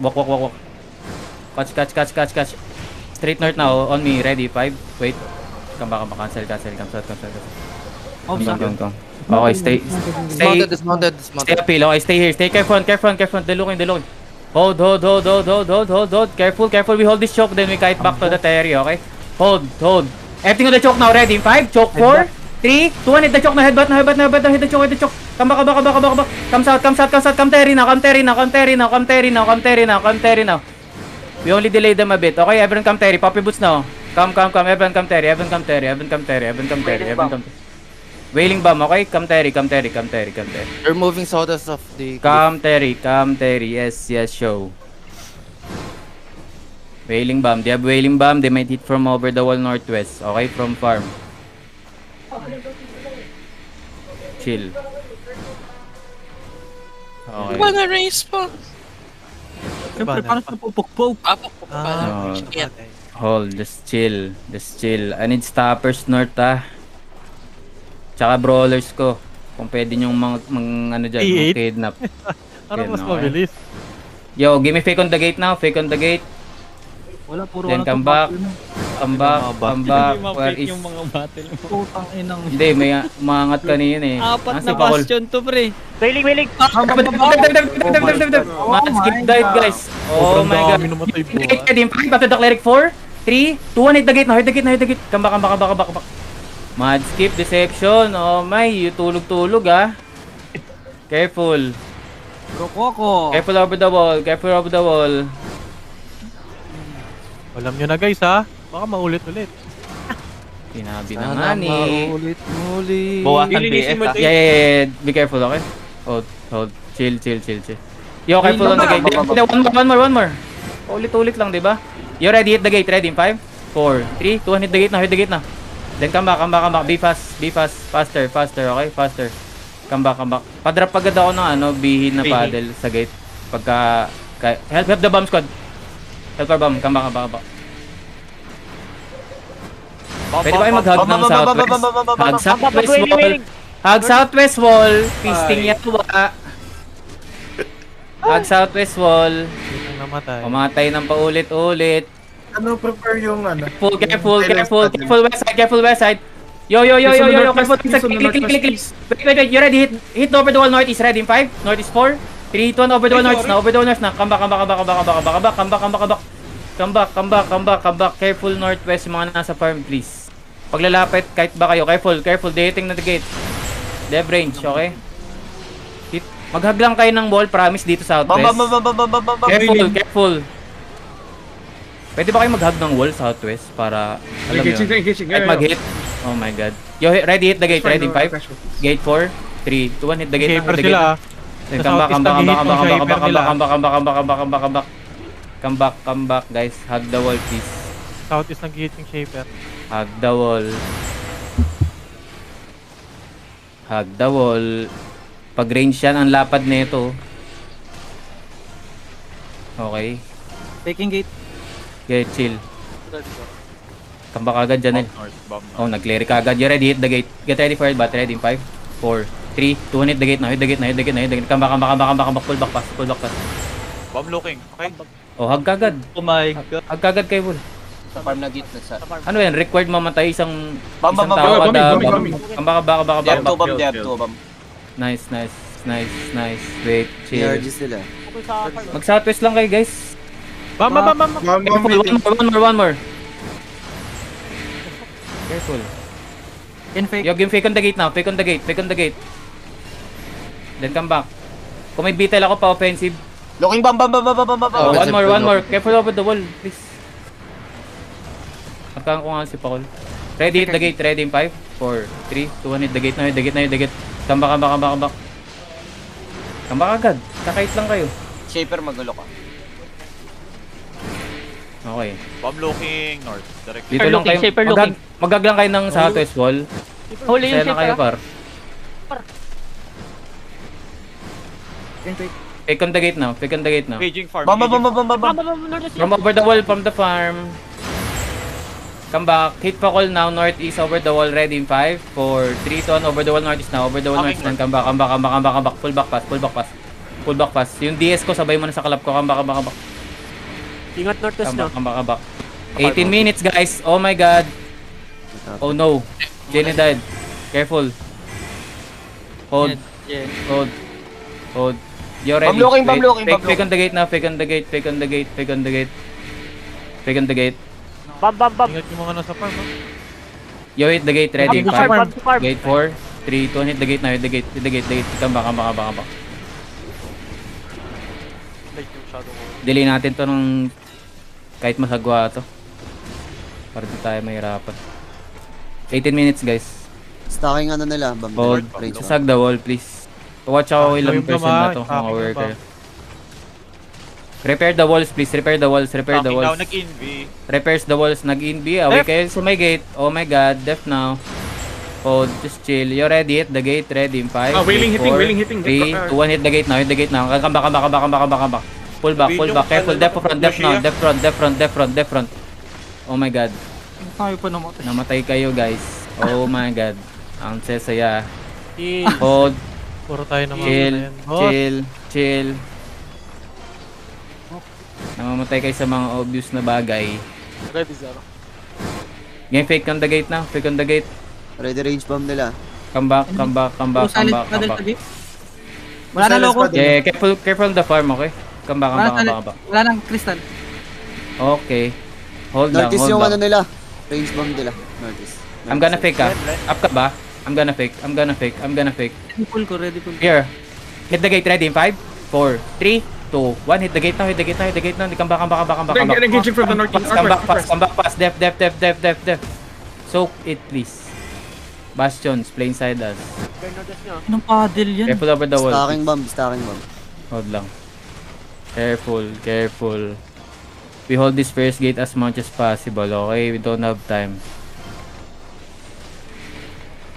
Walk, walk, walk, walk. Catch. Straight north now, on me, ready, 5, wait. Come back, cancel. Come. Okay, stay. Dismounted. Stay appeal, okay, stay here. Stay careful, delukin. Hold. Careful, we hold this choke, then we kite back to the terry, okay? Hold. Everything on the choke now, ready, 5, choke, 4, 3, 2, 1, hit the choke now, headbutt, hit the choke. Come back. Come south, come terry now. We only delay them a bit, okay? Everyone come terry, poppy boots now. Come, everyone come terry. Wailing bomb, okay? Come terry. You're moving sodas of the... Come Terry, yes, show. Wailing bomb, they have wailing bomb, they might hit from over the wall northwest, okay? From farm. Chill. Okay. Mga race pa. Siyempre, paano siya pupukpok? Shit. Hold, just chill. I need stoppers north, ah. Tsaka brawlers ko. Kung pwede nyong ano dyan, E8? kidnap. Parang mas okay. mabilis. Yo, give me fake on the gate now, Wala, puro Then ano come to, back. battle na. Where is... yung mga battle mo. Putang inang. Hindi, may umangat kanina eh. Apat Nasa na Pakol. bastion to, pre. Wailing! Man, skip dive guys. Oh my god. Dami namatay po. Ready, 5 after the cleric, 4, 3, 2, 1, hit the gate now, hit the gate. Come back. Mad skip, deception. Oh my, you tulog ah. Careful. Rokoko. Careful over the wall. Alam nyo na guys ha. Baka maulit-ulit. Sinabi na nga ni. Ulit. Bawasan BS ha. Yeah. Be careful, okay? Hold. Chill. Yo, careful on the gate. One more. Ulit lang, diba? You ready? Hit the gate. Ready? 5, 4, 3, 2, 1. Hit the gate na. Then come back. Be fast. Faster, okay? Faster. Come back. Padrop agad ako ng bihin na paddle sa gate. Pagka... Help the bomb squad. Help our bomb. Come back. Pwede ba kayo mag-hug ng southwest? Hug southwest wall. Pisting yan ba? Hug southwest wall. Ang namatay. Pumatay ng paulit-ulit. Ano prefer yung ano? Careful west side. Yo, careful. Click. Wait, you ready? Hit over the wall northeast. Ready? 5, northeast 4, 3, 2, 1, over the wall north na. Come back. Careful northwest, yung mga nasa farm, please. Paglalapit, kahit ba kayo, careful. Dating na the gate. Dev range, okay? Maghag lang kayo ng wall, promise, dito southwest. Careful. Pwede ba kayo maghag ng wall southwest para, alam nyo, kahit mag-hit. Oh my god. Yo, ready, hit the gate. Ready, 5, gate 4, 3, 2, 1, hit the gate. Shaper sila ha. Then Come back, guys. Hug the wall, please. Southeast nag-hit yung Shaper. Hug the wall. Pag range yan, ang lapad nito. Okay. Taking gate. Okay, chill. Come back agad dyan eh. Oh, nag-clear ka agad. You ready? Hit the gate. Get ready for it, but ready in 5, 4, 3, 2, hit the gate na. Come back. Pull back pass. Bomb looking. Okay. Oh, hug kagad. Oh my god. Hug kagad kay Bull. Sa farm na gate na sa... Ano yan? Required mamatay isang Bam. tao kada Bami. They have two baka. bomb. Nice. Wait, chill. PRG sila. Mag southwest lang kayo, guys. Bam. Careful, one more. Careful. Yo, game fake on the gate now. Fake on the gate. Then come back. Kung may beetle ako pa offensive. Looking bam. Oh, one more. Careful over the wall, please. Magkakaroon ko nga si Paul. Ready, hit the gate. Ready in 5, 4, 3, 2, 1, hit the gate na. Come back. Come back agad. Kakait lang kayo. Shaper, magulo ka. Okay. Bomb looking north. Direct. Dito lang kayo. Shaper looking. Magaglang kayo ng southwest wall. Huli yung Saya na kayo, shaper. par. Fake on the gate now. Paging farm. Bam. From over the wall, from the farm. Come back. Hit pa call now. Northeast over the wall. Ready in 5, 4, 3, 2, 1. Over the wall northeast now. Then come back. Full back pass. Yung DS ko, sabay mo na sa kalap ko. Come back. Ingat northwest no. Come back. 18 minutes guys. Oh my god. Oh no. Jenny died. Careful. Hold. Hold. You're ready. Bam looking. Fake on the gate now. Fake on the gate. Bam. Ingat yung mga nasa farm, ha? Yo, hit the gate. Ready. Bam to farm, 5. bam to farm. Gate 4. 3, 2, 1. Hit the gate now. Hit the gate. Come back. Delay natin to ng kahit masagwa to. Para di tayo mahirapan. 18 minutes guys. Stacking ano nila, bomb Hold. range. Sag the wall please. Watch how ilang yung person na to, baba, mga yung worker. baba. Repair the walls please. Repair the walls. Talking now, nag-inv. Repairs the walls. Nag-in-B. Away kayo sa may gate. Oh my god. Def now. Hold. Just chill. You're ready. Hit the gate. Ready. 5, wailing hitting. 3, 2, 1. Hit the gate now. Come back. Pull back. Careful. Def front. Oh my god. Tayo pa namatay. Namatay kayo guys. Oh my god. Ang sesaya. Heal. Hold. Puro tayo namatay. Chill. Namamatay kayo sa mga obvious na bagay. Ready zero. Game fake on the gate now. Fake on the gate. Ready range bomb nila. Come back. Wala na loko. Yeah, careful on the farm, okay? Come back. Wala nang crystal. Okay. Hold lang. Northeast yung ano nila. Range bomb nila. Northeast. I'm gonna fake ka. Up ka ba? I'm gonna fake. Pull ko, ready pull. Here. Hit the gate ready in 5, 4, 3, 2, 1. Hit the gate now. Come back. Engaging from the northeast. Come back fast. Def. Soak it please. Bastions, play inside us. Northwest nyo. Anong paddle yan? Careful over the wall. Stacking bomb. Hold lang. Careful. We hold this first gate as much as possible, okay? We don't have time.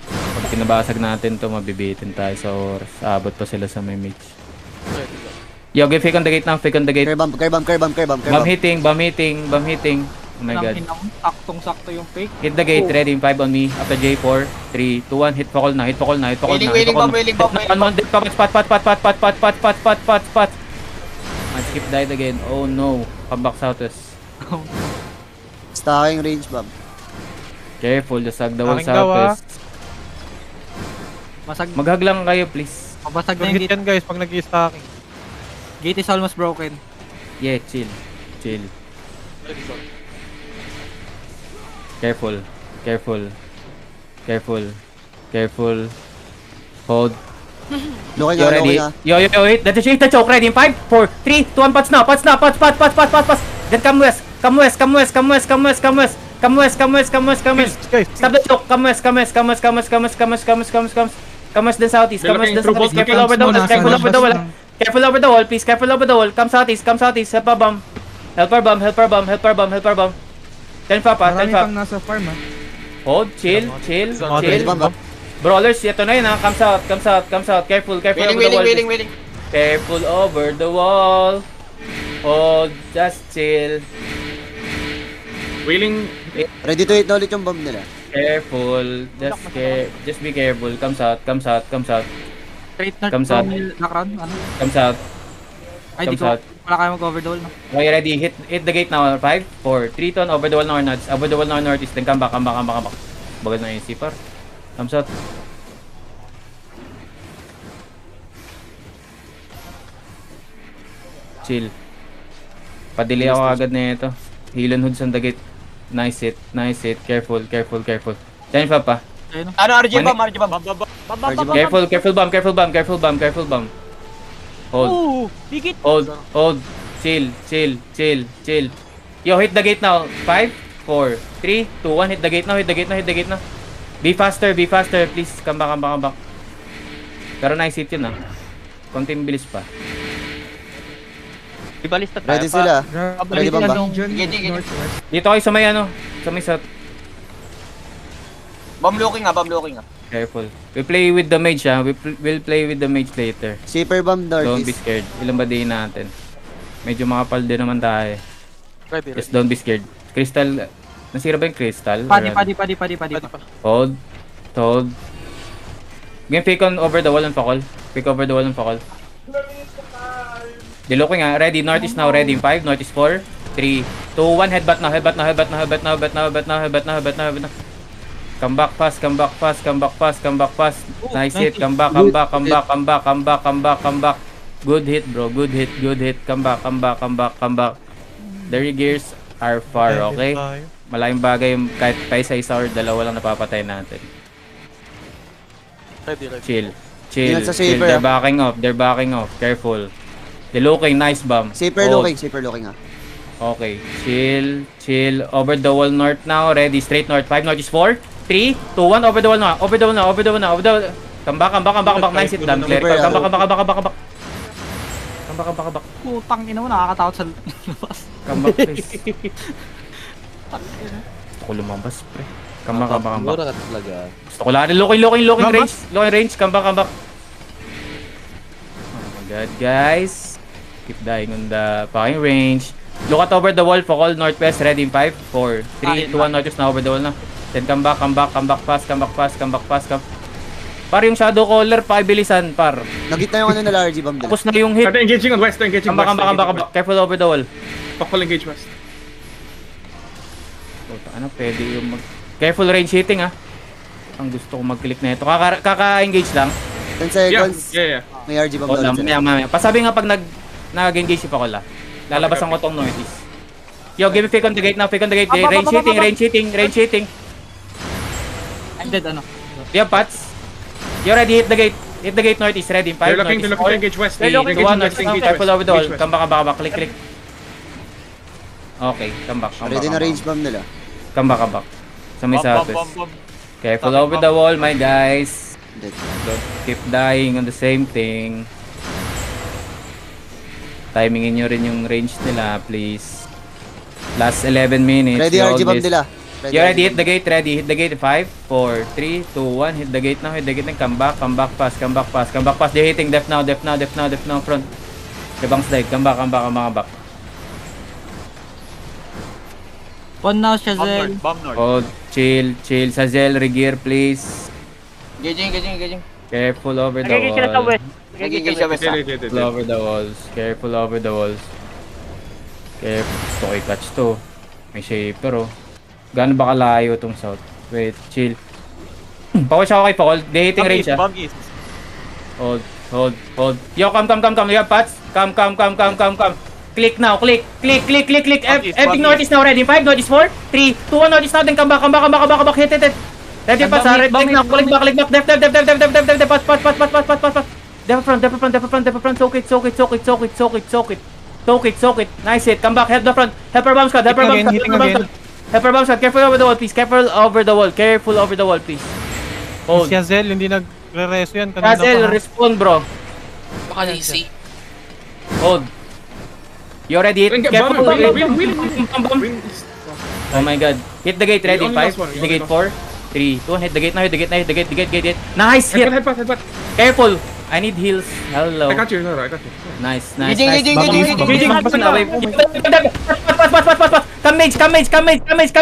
Pag kinabasag natin to, mabibitin tayo sa oras. Abot pa sila sa may mage. Yo, give fake on the gate now. Fake on the gate. Care bomb. Bomb hitting. Oh my god. Saktong-sakto yung fake. Hit the gate. Ready. 5 on me. After J4. 3, 2, 1. Hit Fakol na. Wailing bomb. Pat. Might skip died again. Oh no. Come back southwest. Stacking range bomb. Careful. Just hug the wall Aking daw, southwest. Maghag lang kayo please. Mabasag na yung Target gate. yan guys pag nag-i-stacking. Gate is almost broken. Yeah, chill. Careful. Hold. Looking Yo, ready? ha. Yo, hit the choke. Ready in 5, 4, 3, 2, 1. Pats now. Then come west. Come west. Guys, Stop the choke. Come west. Come west then southeast. Careful over the wall. Please. Careful over the wall. Come southeast. Help our bomb. Ten pa. nasa farm ha. Hold. Chill. Range bomb. Brawlers, ito na yun ha. Come south. Careful over the wall. Wailing. Careful over the wall. Hold. Just chill. Wailing. Ready to hit na ulit yung bomb nila. Careful. Just be careful. Come south. Straight north Come south. background. Ano? Come south. Ay, Come di ko. south. Wala kayo mag-over the wall. No? Okay, ready. Hit the gate now. 5, 4, 3, 2, over the wall now north. Over the wall now northeast. Then come back. Bagal na yung CPR. Come south. Chill. Padili ako agad na ito. Heal and hoods on the gate. Nice hit. Careful. Then pa. Ayun no? Ano, RJ bomb. Careful bomb. Hold. Ooh, bigit. Hold. Chill. Yo, hit the gate now. 5, 4, 3, 2, 1. Hit the gate now. Be faster. Please, come back. Pero nice hit yun konting bilis pa. Ibalista tayo. Ready sila. Ready bomb ba? Dito kayo sa may south. Bomb looking ha. Careful. We play with the mage we'll play with the mage later. Shaper bomb Don't be northeast. scared. Ilan ba din natin? Medyo makapal din naman tayo. Ready. Just don't be scared. Crystal. Nasira ba yung crystal? Padi Or ano? pa. Hold. Game fake on over the wall and Fakol. Diluking Ready. Northeast now. Ready. 5. Northeast 4. 3, 2, 1. Headbutt now, headbutt now, headbutt now, headbutt now, headbutt now, headbutt now, headbutt now, headbutt now, headbutt now. Come back fast, come back fast, come back fast, come back fast. Nice hit, come back, come back, come back, come back, come back, come back, come back. Good hit, bro. Good hit, good hit. Come back, come back, come back, come back. The gears are far, okay? Malaking bagay yung kahit pa isa-isa or dalawa lang napapatay natin. Ready, ready. Chill. Chill. Ingat sa Chill. saber, They're backing off. They're backing off. Careful. They're looking. Nice bomb. Safer Hold. looking, safer looking ha. Okay. Chill. Chill. Over the wall north now. Ready. Straight north. 5 north is 4. 3, 2, 1. Over the wall now. Over the wall now. Over the wall now. Over the wall. Come back, come back, come back, come back. Nice hit. Damn clear. Come back, come back, come back, come back, come back. Come back, come back, come back. Putang ina mo, nakakatakot sa labas. Come back, please. Gusto ko lumabas, pre. Come back, come back, come back. Mura ka talaga. Gusto ko lang. Looking range. Looking range. Come back, come back. Oh my god, guys. Keep dying on the fucking range. Look at over the wall. Focus northwest. Ready in 5, 4, 3, 2, 1. Northwest na over the wall na. Then come back, come back, come back fast, come back fast, come back fast, come. Par yung shadow caller, pakibilisan, par. Nagit na yung ano na RG bomb nila. Tapos na yung hit. They're engaging on west, they're engaging Come back, west. come back, come back, come back. Careful over the wall. Pakpal engage west. Ano, pwede yung mag... Careful range hitting, ha. Ang gusto ko mag-click na ito. Kaka-engage lang. 10 seconds. Yeah. May RG bomb O lang, doon sila. mamaya. Pasabi nga pag nag-engage si Pakola. Lalabasan ko tong northeast. Yo, give me fake on the gate now, fake on the gate. Range hitting, range hitting, range hitting. I'm dead, ano. Yeah, Pats. You ready? Hit the gate. Hit the gate northeast. Ready? 5, They're looking northeast. to engage west. They're looking to engaging one west, northeast. engage Careful west, over the wall. engage west. Come back, come back. Click, click. Okay, come back, come back. Ready na come range back. bomb nila. Come back, come back. Sa may Bomb, bomb, surface. bomb, bomb. Careful over the wall, my guys. Dead. Don't keep dying on the same thing. Timingin nyo rin yung range nila, please. Last 11 minutes. Ready you RG bomb always- nila. You ready? Hit the gate, ready. Hit the gate. 5, 4, 3, 2, 1. Hit the gate now, hit the gate now. Come back fast, come back fast, come back fast. They're hitting depth now, depth now, depth now, depth now, front. Kabang slide, come back, come back, come back, come back. One now, Bomb Shazel. north, bomb north. Hold, chill, chill. Sazel, regear, please. Engaging. Careful over the Nagiging sila sa wall. west. Engage sa west. Careful over the walls. Careful over the walls. Careful. Gusto ko i-catch to. May shaper, oh. Gaano ba kalayo tong south? Wait, chill. Pakul siya ako kay Pakul. They hitting range, ah. Bomb east. Hold. Yo, come. You have Pats? Come. Click now, click. Everything northeast now, ready. 5, northeast 4, 3, 2, 1, northeast now, then come back. Hit. Ready, Pats, ha? Click now, click back. Def. Pats. Def front. Soak it. Nice hit. Come back, help the front. Help her bomb squad. Help her bomb squad. Careful over the wall, please. Careful over the wall, please. Hold. Si Hazel, hindi nagre-reso yan. Kanina Hazel, pa. respond, bro. Baka lazy. Hold. You ready? Hit. Careful. Wing east. Oh my god. Hit the gate, ready? You only 5, lost one, hit you the only gate 4, 3, 2, 1. Hit the gate now, hit the gate. Nice hit. Headbutt. Careful. I need heals. Hello. I got you, no, I got you. Nice. Engaging. Pass. Come mage.